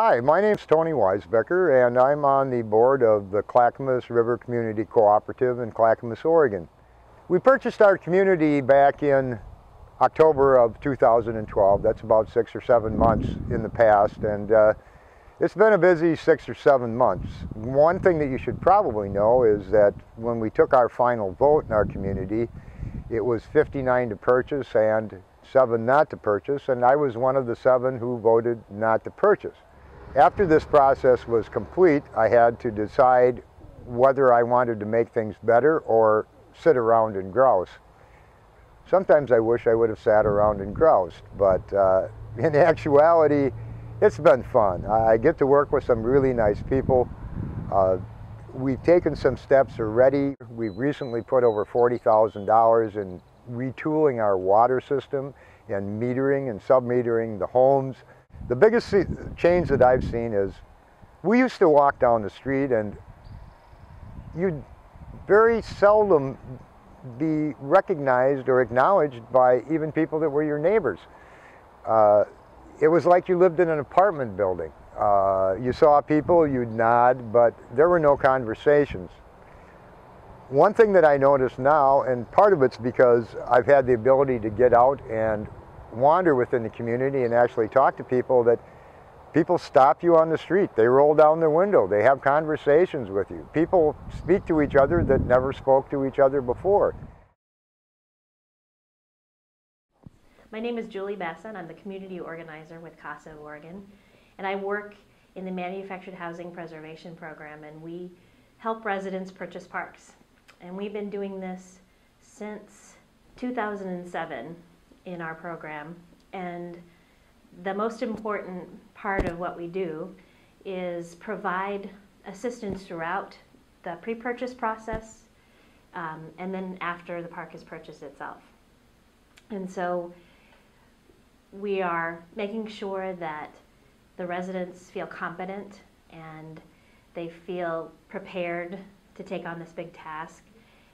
Hi, my name's Tony Weisbecker, and I'm on the board of the Clackamas River Community Cooperative in Clackamas, Oregon. We purchased our community back in October of 2012. That's about 6 or 7 months in the past, and it's been a busy 6 or 7 months. One thing that you should probably know is that when we took our final vote in our community, it was 59 to purchase and 7 not to purchase, and I was one of the 7 who voted not to purchase. After this process was complete, I had to decide whether I wanted to make things better or sit around and grouse. Sometimes I wish I would have sat around and groused, but in actuality, it's been fun. I get to work with some really nice people. We've taken some steps already. We've recently put over $40,000 in retooling our water system and metering and sub-metering the homes. The biggest change that I've seen is we used to walk down the street and you'd very seldom be recognized or acknowledged by even people that were your neighbors. It was like you lived in an apartment building. You saw people, you'd nod, but there were no conversations. One thing that I notice now, and part of it's because I've had the ability to get out and wander within the community and actually talk to people, that people stop you on the street. They roll down their window. They have conversations with you. People speak to each other that never spoke to each other before. My name is Julie Basson. I'm the community organizer with CASA of Oregon, and I work in the Manufactured Housing Preservation Program, and we help residents purchase parks. And we've been doing this since 2007 in our program, and the most important part of what we do is provide assistance throughout the pre-purchase process and then after the park is purchased itself. And so we are making sure that the residents feel competent and they feel prepared to take on this big task,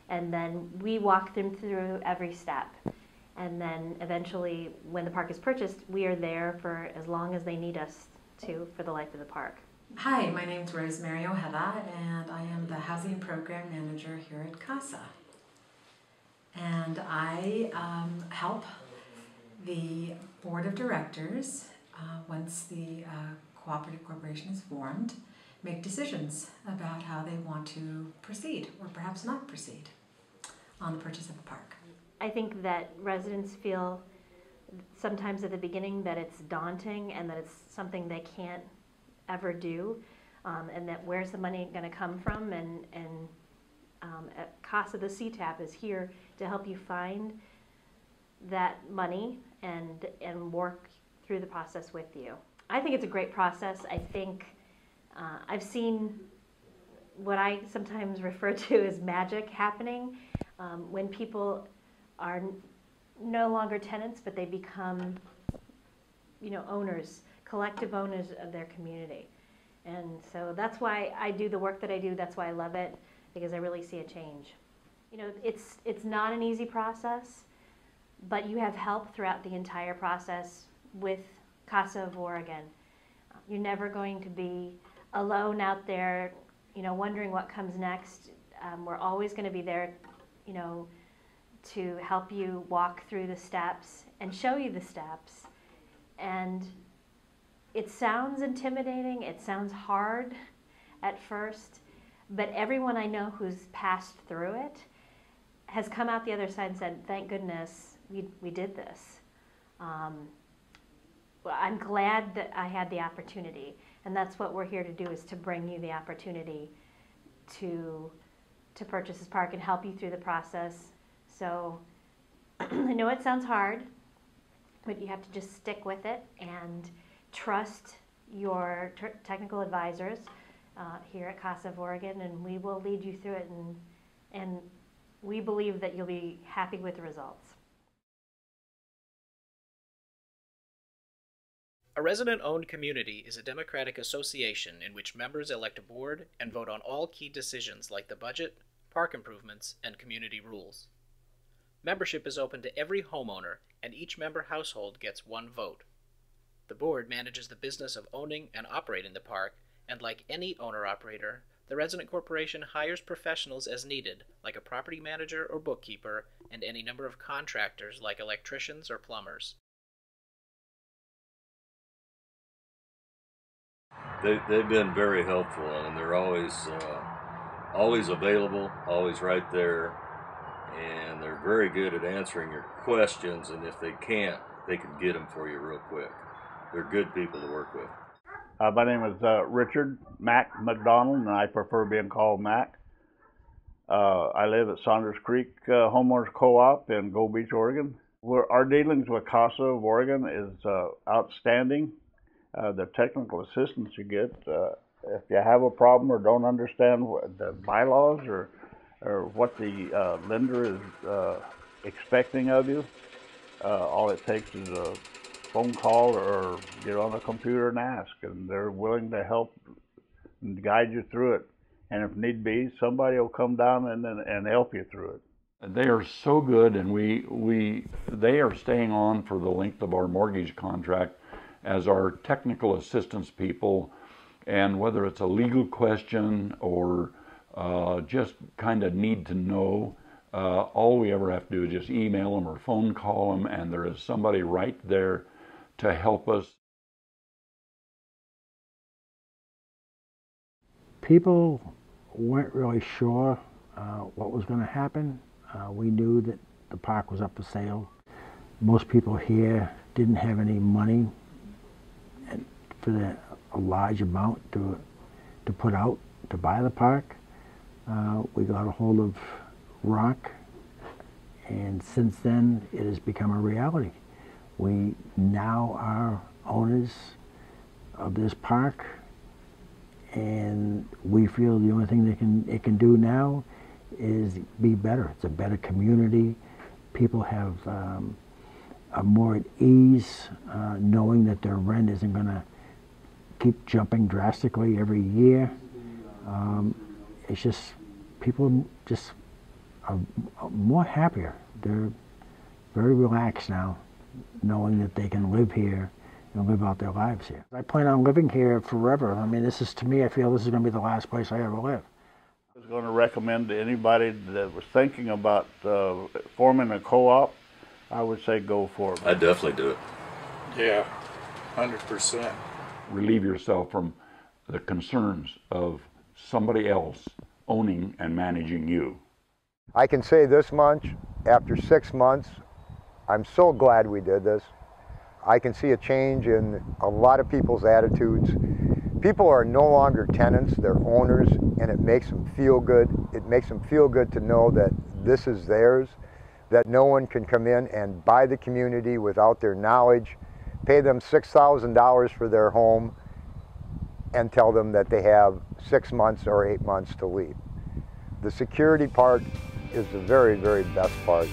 and then we walk them through every step. And then eventually, when the park is purchased, we are there for as long as they need us to for the life of the park. Hi, my name is Rosemary Ojeda, and I am the Housing Program Manager here at CASA. And I help the Board of Directors, once the cooperative corporation is formed, make decisions about how they want to proceed, or perhaps not proceed, on the purchase of a park. I think that residents feel sometimes at the beginning that it's daunting and that it's something they can't ever do, and that where's the money going to come from, and at CASA, the CTAP is here to help you find that money and work through the process with you. I think it's a great process. I think I've seen what I sometimes refer to as magic happening when people are no longer tenants, but they become, owners, collective owners of their community. And so that's why I do the work that I do. That's why I love it, because I really see a change. It's not an easy process, but you have help throughout the entire process with CASA of Oregon. You're never going to be alone out there, wondering what comes next. We're always going to be there, to help you walk through the steps and show you the steps. And it sounds intimidating, it sounds hard at first, but everyone I know who's passed through it has come out the other side and said, thank goodness we did this. Well, I'm glad that I had the opportunity, and that's what we're here to do, is to bring you the opportunity to purchase this park and help you through the process. So I know it sounds hard, but you have to just stick with it and trust your technical advisors here at CASA of Oregon, and we will lead you through it, and we believe that you'll be happy with the results. A resident-owned community is a democratic association in which members elect a board and vote on all key decisions like the budget, park improvements, and community rules. Membership is open to every homeowner, and each member household gets one vote. The board manages the business of owning and operating the park, and like any owner-operator, the resident corporation hires professionals as needed, like a property manager or bookkeeper, and any number of contractors like electricians or plumbers. They've been very helpful, and they're always available, always right there, and they're very good at answering your questions, and if they can't, they can get them for you real quick. They're good people to work with. My name is Richard Mac McDonald, and I prefer being called Mac. I live at Saunders Creek Homeowners Co-op in Gold Beach, Oregon. Our dealings with CASA of Oregon is outstanding. The technical assistance you get, if you have a problem or don't understand the bylaws or what the lender is expecting of you, all it takes is a phone call or get on the computer and ask, and they're willing to help and guide you through it. And if need be, somebody will come down and help you through it. They are so good, and they are staying on for the length of our mortgage contract as our technical assistance people, and whether it's a legal question or just kind of need to know, all we ever have to do is just email them or phone call them, and there is somebody right there to help us. People weren't really sure what was going to happen. We knew that the park was up for sale. Most people here didn't have any money for a large amount to put out to buy the park. We got a hold of Rock, and since then it has become a reality. We now are owners of this park, and we feel the only thing it can do now is be better. It's a better community. People have are more at ease knowing that their rent isn't going to keep jumping drastically every year. It's just, people just are more happier. They're very relaxed now, knowing that they can live here and live out their lives here. I plan on living here forever. I mean, this is, to me, I feel this is going to be the last place I ever live. I was going to recommend to anybody that was thinking about forming a co-op, I would say go for it. I'd definitely do it. Yeah, 100%. Relieve yourself from the concerns of somebody else owning and managing you. I can say this much, after 6 months, I'm so glad we did this. I can see a change in a lot of people's attitudes. People are no longer tenants, they're owners, and it makes them feel good. It makes them feel good to know that this is theirs, that no one can come in and buy the community without their knowledge, pay them $6,000 for their home, and tell them that they have 6 months or 8 months to leave. The security part is the very, very best part.